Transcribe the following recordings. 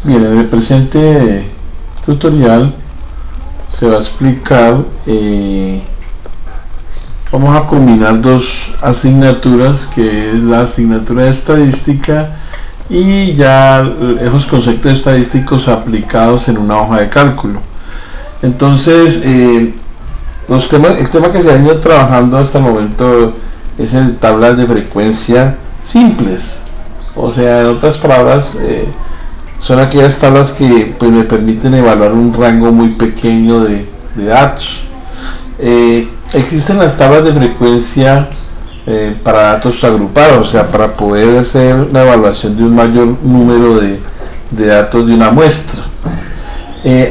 Bien, en el presente tutorial se va a explicar, vamos a combinar dos asignaturas, que es la asignatura de estadística y ya esos conceptos estadísticos aplicados en una hoja de cálculo. Entonces, el tema que se ha venido trabajando hasta el momento es en tablas de frecuencia simples, o sea, en otras palabras, son aquellas tablas que pues, me permiten evaluar un rango muy pequeño de datos. Existen las tablas de frecuencia para datos agrupados, o sea, para poder hacer la evaluación de un mayor número de datos de una muestra.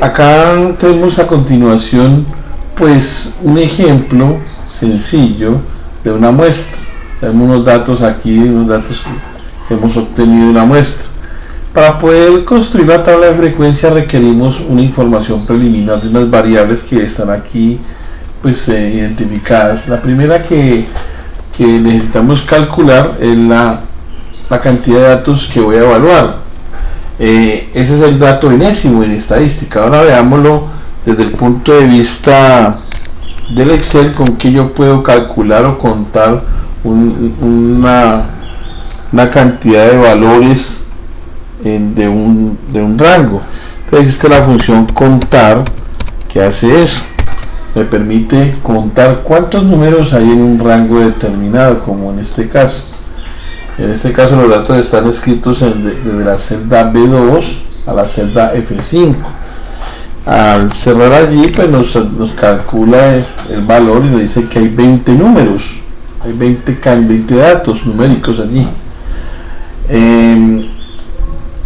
Acá tenemos a continuación pues un ejemplo sencillo de una muestra. Tenemos unos datos aquí, unos datos que hemos obtenido de una muestra. Para poder construir la tabla de frecuencia requerimos una información preliminar de unas variables que están aquí pues identificadas. La primera que necesitamos calcular es la cantidad de datos que voy a evaluar. Ese es el dato enésimo en estadística. Ahora veámoslo desde el punto de vista del Excel, con que yo puedo calcular o contar una cantidad de valores de un rango. Entonces existe la función contar que hace eso, me permite contar cuántos números hay en un rango determinado, como en este caso. En este caso los datos están escritos desde la celda B2 a la celda F5. Al cerrar allí pues nos calcula el valor y nos dice que hay 20 números, hay 20 datos numéricos allí.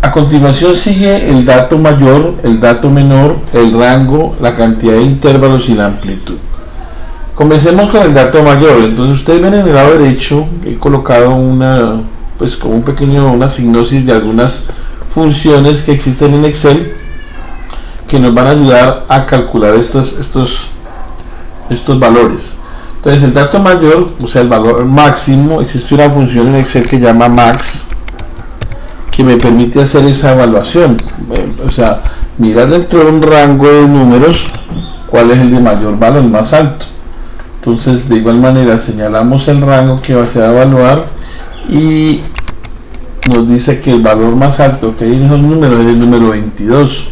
A continuación sigue el dato mayor, el dato menor, el rango, la cantidad de intervalos y la amplitud. Comencemos con el dato mayor. Entonces ustedes ven en el lado derecho, he colocado una sinopsis de algunas funciones que existen en Excel que nos van a ayudar a calcular estos valores. Entonces el dato mayor, o sea el valor máximo, existe una función en Excel que llama max, que me permite hacer esa evaluación, o sea, mirar dentro de un rango de números cuál es el de mayor valor, el más alto. Entonces de igual manera señalamos el rango que se va a evaluar y nos dice que el valor más alto que hay en esos números es el número 22.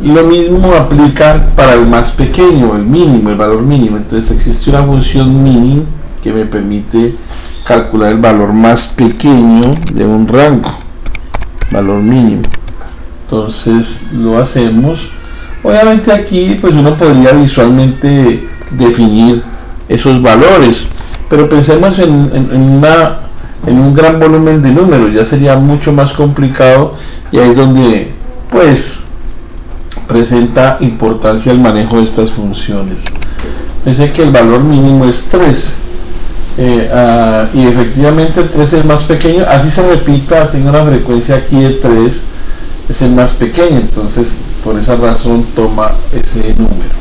Lo mismo aplica para el más pequeño, el mínimo, el valor mínimo. Entonces existe una función min que me permite calcular el valor más pequeño de un rango, valor mínimo. Entonces lo hacemos. Obviamente aquí pues uno podría visualmente definir esos valores, pero pensemos en un gran volumen de números, ya sería mucho más complicado, y ahí es donde pues presenta importancia el manejo de estas funciones. Pensé que el valor mínimo es 3. Y efectivamente el 3 es el más pequeño, así se repita, tengo una frecuencia aquí de 3, es el más pequeño, entonces por esa razón toma ese número.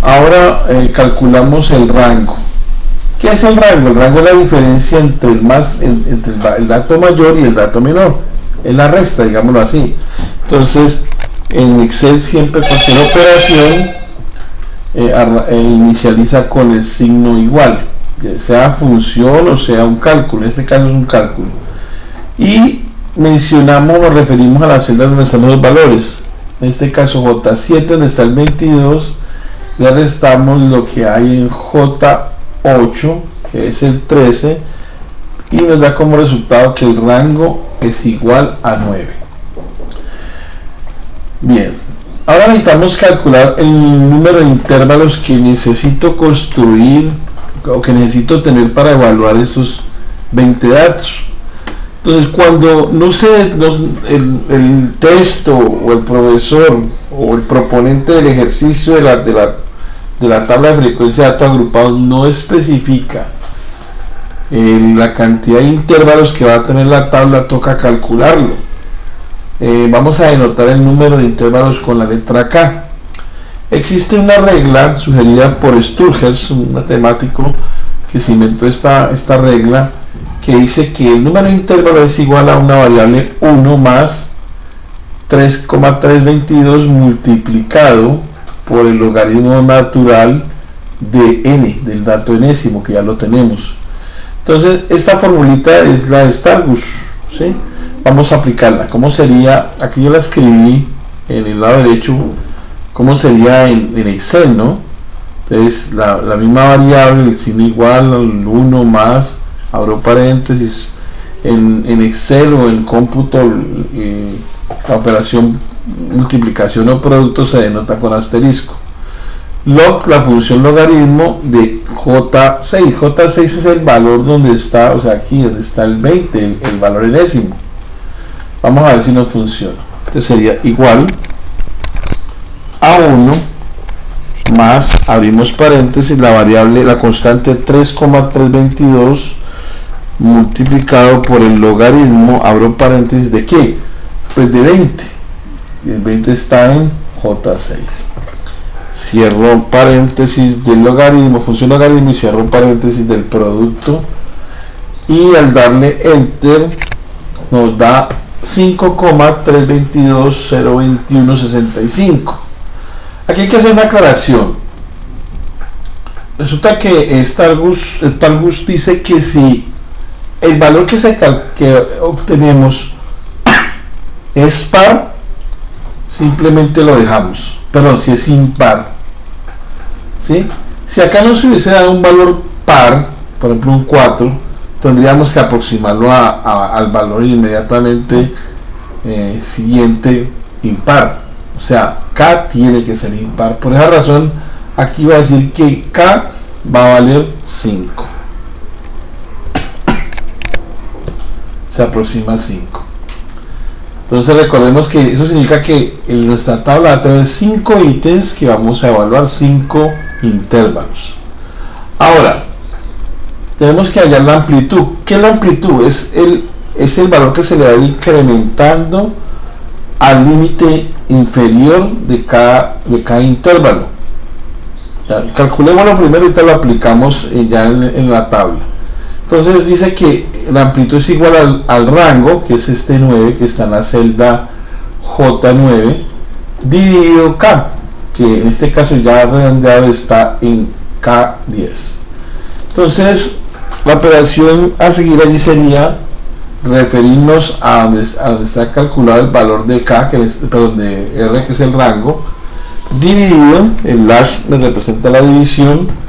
Ahora calculamos el rango. ¿Qué es el rango? El rango es la diferencia entre el dato mayor y el dato menor, es la resta, digámoslo así. Entonces en Excel siempre cualquier operación inicializa con el signo igual, sea función o sea un cálculo. En este caso es un cálculo, y nos referimos a la celda donde están los valores. En este caso J7, donde está el 22, le restamos lo que hay en J8, que es el 13, y nos da como resultado que el rango es igual a 9. Bien, ahora necesitamos calcular el número de intervalos que necesito construir o que necesito tener para evaluar estos 20 datos. Entonces cuando el texto o el profesor o el proponente del ejercicio de la tabla de frecuencia de datos agrupados no especifica la cantidad de intervalos que va a tener la tabla, toca calcularlo. Vamos a denotar el número de intervalos con la letra K. Existe una regla sugerida por Sturges, un matemático que se inventó esta regla, que dice que el número de intervalo es igual a una variable 1 más 3,322 multiplicado por el logaritmo natural de n, del dato enésimo, que ya lo tenemos. Entonces esta formulita es la de Stargus, ¿sí? Vamos a aplicarla. ¿Cómo sería? Aquí yo la escribí en el lado derecho. ¿Cómo sería en Excel, no? Entonces la misma variable, el signo igual al 1 más, abro paréntesis, en Excel o en cómputo, la operación multiplicación o producto se denota con asterisco. Log, la función logaritmo de J6. J6 es el valor donde está, o sea, aquí donde está el 20, el valor enésimo. Vamos a ver si nos funciona. Este sería igual a 1 más, abrimos paréntesis, la variable, la constante 3,322 multiplicado por el logaritmo, abro paréntesis, ¿de qué? Pues de 20. Y el 20 está en J6. Cierro paréntesis del logaritmo, función logaritmo, y cierro paréntesis del producto, y al darle enter nos da 5,322,021,65. Aquí hay que hacer una aclaración. Resulta que Stargus dice que si el valor que obtenemos es par, simplemente lo dejamos. Perdón, si es impar, ¿sí? Si acá nos hubiese dado un valor par, por ejemplo un 4, tendríamos que aproximarlo al valor inmediatamente siguiente impar. O sea, K tiene que ser impar. Por esa razón, aquí va a decir que K va a valer 5. Se aproxima a 5. Entonces recordemos que eso significa que en nuestra tabla va a tener 5 ítems que vamos a evaluar, 5 intervalos. Ahora, tenemos que hallar la amplitud. ¿Qué es la amplitud? Es el valor que se le va a ir incrementando al límite inferior de cada intervalo. Calculémoslo primero y ahorita lo aplicamos ya en la tabla. Entonces dice que la amplitud es igual al rango, que es este 9 que está en la celda J9, dividido K, que en este caso ya redondeado está en K10. Entonces la operación a seguir allí sería referirnos a donde está calculado el valor de K, de R, que es el rango, dividido, el slash me representa la división,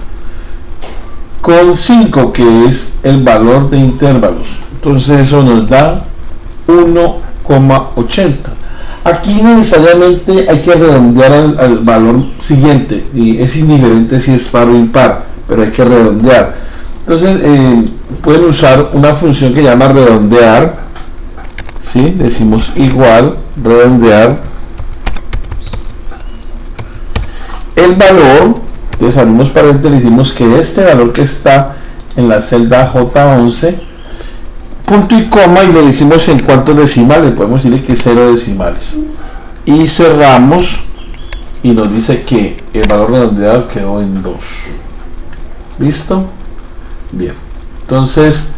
con 5, que es el valor de intervalos. Entonces eso nos da 1,80. Aquí necesariamente hay que redondear al valor siguiente, y es indiferente si es par o impar, pero hay que redondear. Entonces pueden usar una función que llama redondear, ¿sí? Decimos igual, redondear el valor. Entonces abrimos paréntesis, decimos que este valor que está en la celda J11, punto y coma, y le decimos en cuántos decimales, podemos decirle que 0 decimales, y cerramos, y nos dice que el valor redondeado quedó en 2. ¿Listo? Bien, entonces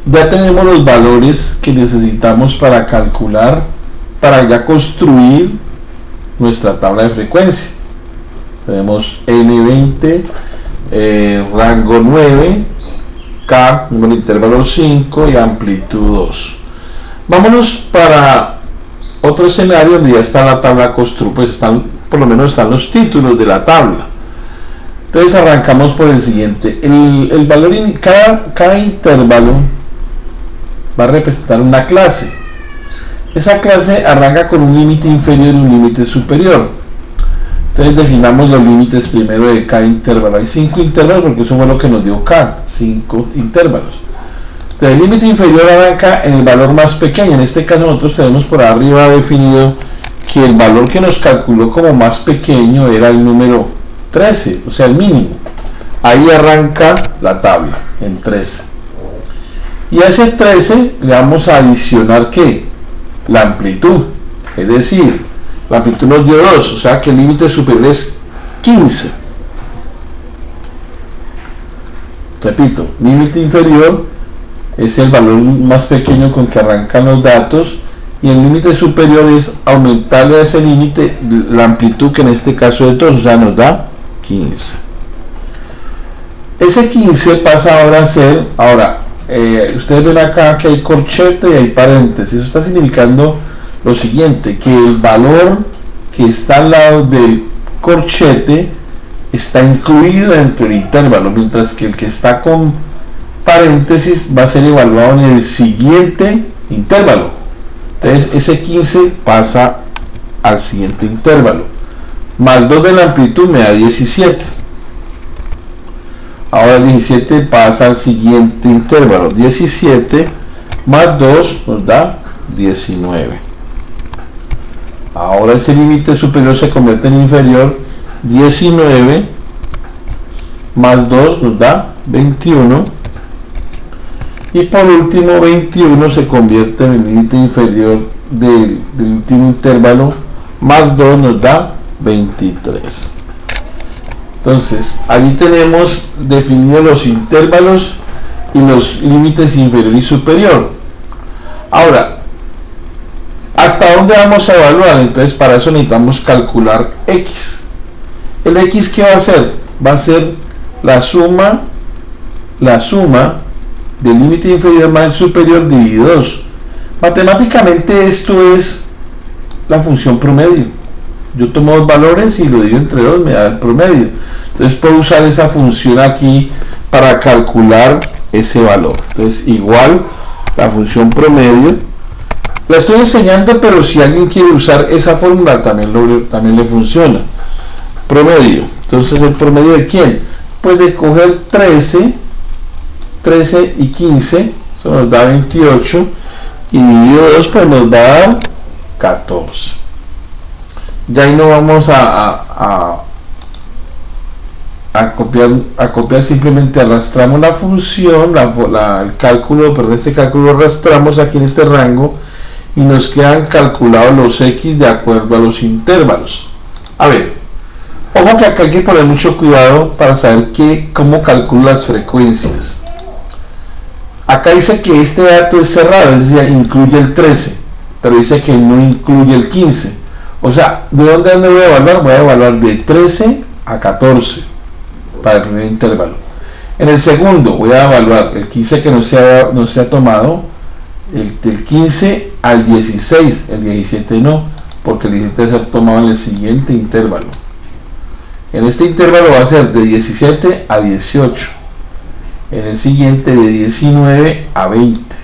ya tenemos los valores que necesitamos para calcular, para ya construir nuestra tabla de frecuencia. Tenemos N20, rango 9, K, número de intervalo 5 y amplitud 2. Vámonos para otro escenario donde ya está la tabla construida, pues por lo menos están los títulos de la tabla. Entonces arrancamos por el siguiente. El valor, cada intervalo va a representar una clase. Esa clase arranca con un límite inferior y un límite superior. Entonces definamos los límites primero de cada intervalo. Hay 5 intervalos porque eso fue lo que nos dio K, 5 intervalos. Entonces el límite inferior arranca en el valor más pequeño. En este caso nosotros tenemos por arriba definido que el valor que nos calculó como más pequeño era el número 13, o sea el mínimo. Ahí arranca la tabla en 13. Y a ese 13 le vamos a adicionar ¿qué? La amplitud, es decir, la amplitud nos dio 2, o sea que el límite superior es 15. repito, límite inferior es el valor más pequeño con que arrancan los datos, y el límite superior es aumentarle a ese límite la amplitud, que en este caso es 2, o sea, nos da 15. Ese 15 pasa ahora a ser, ustedes ven acá que hay corchete y hay paréntesis. Eso está significando lo siguiente, que el valor que está al lado del corchete está incluido dentro del intervalo, mientras que el que está con paréntesis va a ser evaluado en el siguiente intervalo. Entonces ese 15 pasa al siguiente intervalo, más 2 de la amplitud me da 17. Ahora el 17 pasa al siguiente intervalo, 17 más 2 nos da 19. Ahora ese límite superior se convierte en inferior, 19 más 2 nos da 21. Y por último 21 se convierte en el límite inferior del último intervalo, más 2 nos da 23. Entonces allí tenemos definidos los intervalos y los límites inferior y superior. Ahora, ¿hasta dónde vamos a evaluar? Entonces para eso necesitamos calcular x. ¿El x qué va a ser? Va a ser la suma del límite inferior más el superior dividido 2. Matemáticamente esto es la función promedio. Yo tomo dos valores y lo divido entre 2, me da el promedio. Entonces puedo usar esa función aquí para calcular ese valor. Entonces igual la función promedio. La estoy enseñando, pero si alguien quiere usar esa fórmula también le funciona. Promedio. Entonces el promedio ¿de quién? Pues de coger 13 y 15, eso nos da 28, y dividido 2 pues nos va a dar 14. Ya ahí no vamos a copiar, simplemente arrastramos la función, el cálculo, pero este cálculo arrastramos aquí en este rango y nos quedan calculados los x de acuerdo a los intervalos. A ver, ojo que acá hay que poner mucho cuidado para saber cómo calculo las frecuencias. Acá dice que este dato es cerrado, es decir, incluye el 13, pero dice que no incluye el 15. O sea, ¿de dónde voy a evaluar? Voy a evaluar de 13 a 14 para el primer intervalo. En el segundo voy a evaluar el 15 que no se ha tomado, del 15 al 16, el 17 no, porque el 17 debe ser tomado en el siguiente intervalo. En este intervalo va a ser de 17 a 18. En el siguiente de 19 a 20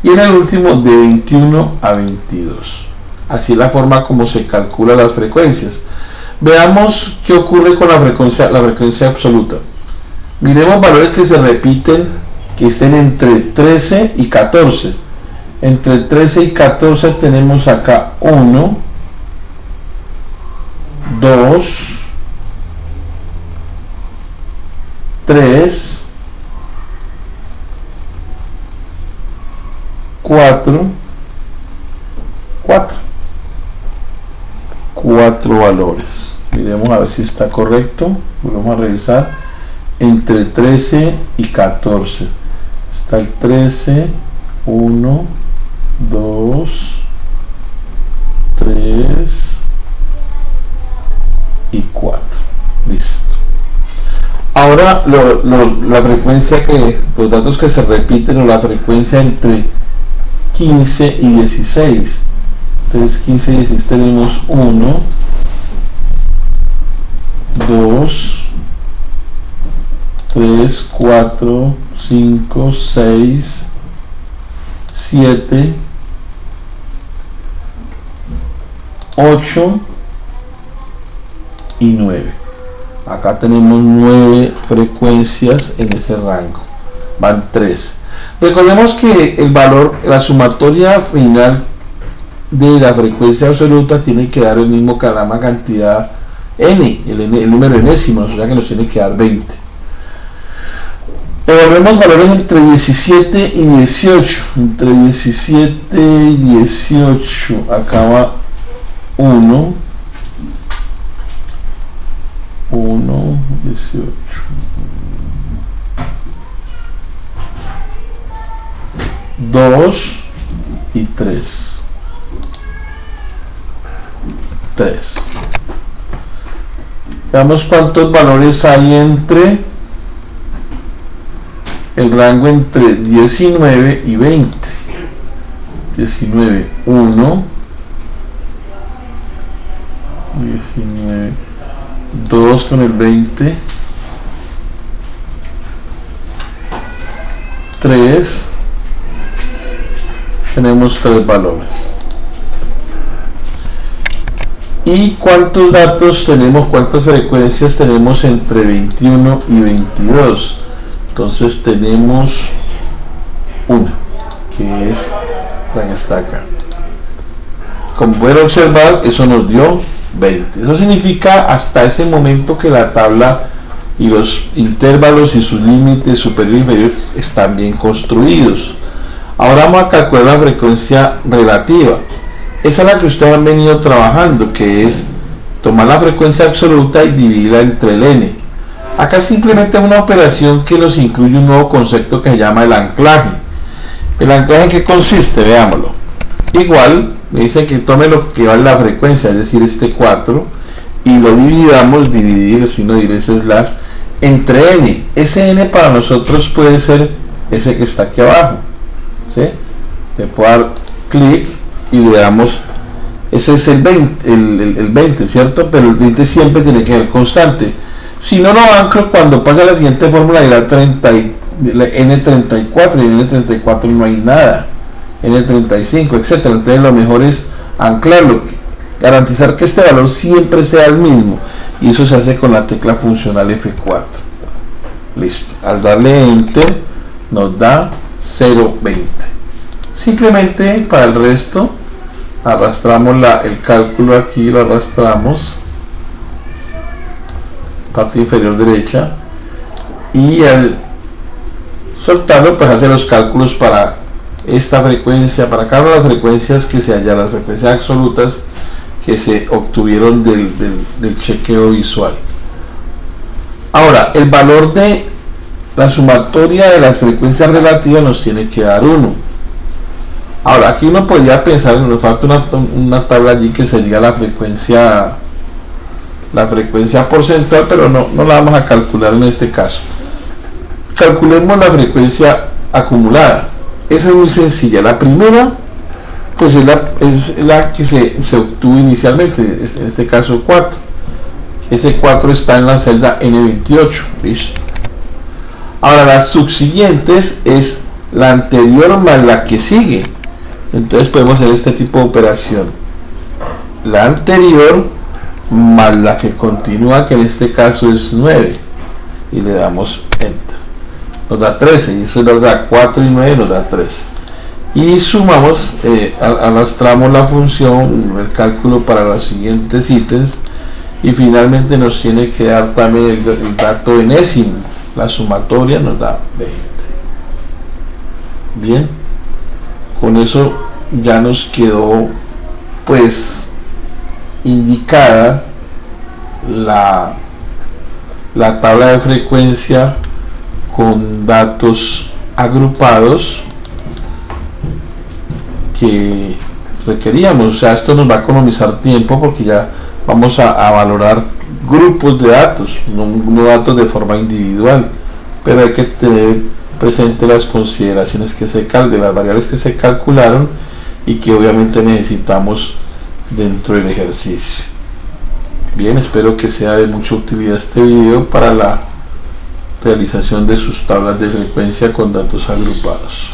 y en el último de 21 a 22. Así es la forma como se calcula las frecuencias. Veamos qué ocurre con la frecuencia absoluta. Miremos valores que se repiten, que estén entre 13 y 14. Entre 13 y 14 tenemos acá 1, 2, 3, 4 valores. Miremos a ver si está correcto. Vamos a revisar. Entre 13 y 14 está el 13, 1, 2, 3 y 4. Listo. Ahora la frecuencia los datos que se repiten, o la frecuencia entre 15 y 16. Entonces 15 y 16 tenemos 1, 2, 3, 4, 5, 6, 7, 8 y 9. Acá tenemos 9 frecuencias en ese rango. Van 3. Recordemos que el valor, la sumatoria final de la frecuencia absoluta tiene que dar el mismo que la misma cantidad n, el número enésimo, o sea que nos tiene que dar 20. Evaluemos valores entre 17 y 18. Entre 17 y 18 acá va 1, 18. 2 y 3. Veamos cuántos valores hay entre el rango entre 19 y 20. 19, 1, 19, 2 con el 20, 3, tenemos 3 valores. ¿Y cuántos datos tenemos, cuántas frecuencias tenemos entre 21 y 22? Entonces tenemos una, que es la que está acá. Como pueden observar, eso nos dio 20. Eso significa hasta ese momento que la tabla y los intervalos y sus límites superior e inferior están bien construidos. Ahora vamos a calcular la frecuencia relativa. Esa es la que ustedes han venido trabajando, que es tomar la frecuencia absoluta y dividirla entre el n. Acá simplemente es una operación que nos incluye un nuevo concepto que se llama el anclaje. ¿El anclaje en qué consiste? Veámoslo. Igual, me dice que tome lo que vale la frecuencia, es decir, este 4, y lo dividamos, dividir, si no diré slash, entre n. Ese n para nosotros puede ser ese que está aquí abajo, ¿sí? Le puedo dar clic y le damos, ese es el 20, el 20, ¿cierto? Pero el 20 siempre tiene que ser constante. Si no lo anclo, cuando pasa a la siguiente fórmula dirá 30 n34, y en n34 no hay nada, n35, etcétera. Entonces lo mejor es anclarlo, garantizar que este valor siempre sea el mismo, y eso se hace con la tecla funcional F4. Listo, al darle enter nos da 0.20. Simplemente para el resto arrastramos el cálculo aquí, lo arrastramos, parte inferior derecha, y al soltarlo pues hace los cálculos para esta frecuencia, para cada una de las frecuencias que se hallan, las frecuencias absolutas que se obtuvieron del chequeo visual. Ahora, el valor de la sumatoria de las frecuencias relativas nos tiene que dar 1. Ahora, aquí uno podría pensar, nos falta una tabla allí que sería la frecuencia porcentual, pero no la vamos a calcular en este caso. Calculemos la frecuencia acumulada. Esa es muy sencilla. La primera pues es la que se obtuvo inicialmente, en este caso 4. Ese 4 está en la celda N28. Listo. Ahora las subsiguientes es la anterior más la que sigue. Entonces podemos hacer este tipo de operación: la anterior más la que continúa, que en este caso es 9, y le damos enter. Nos da 13, y eso nos da 4 y 9, nos da 13. Y sumamos, arrastramos la función, el cálculo para los siguientes ítems, y finalmente nos tiene que dar también el dato enésimo. La sumatoria nos da 20. Bien, con eso ya nos quedó pues indicada la tabla de frecuencia con datos agrupados que requeríamos. O sea, esto nos va a economizar tiempo porque ya vamos a valorar grupos de datos, no datos de forma individual, pero hay que tener presente las consideraciones que de las variables que se calcularon y que obviamente necesitamos dentro del ejercicio. Bien, espero que sea de mucha utilidad este video para la realización de sus tablas de frecuencia con datos agrupados.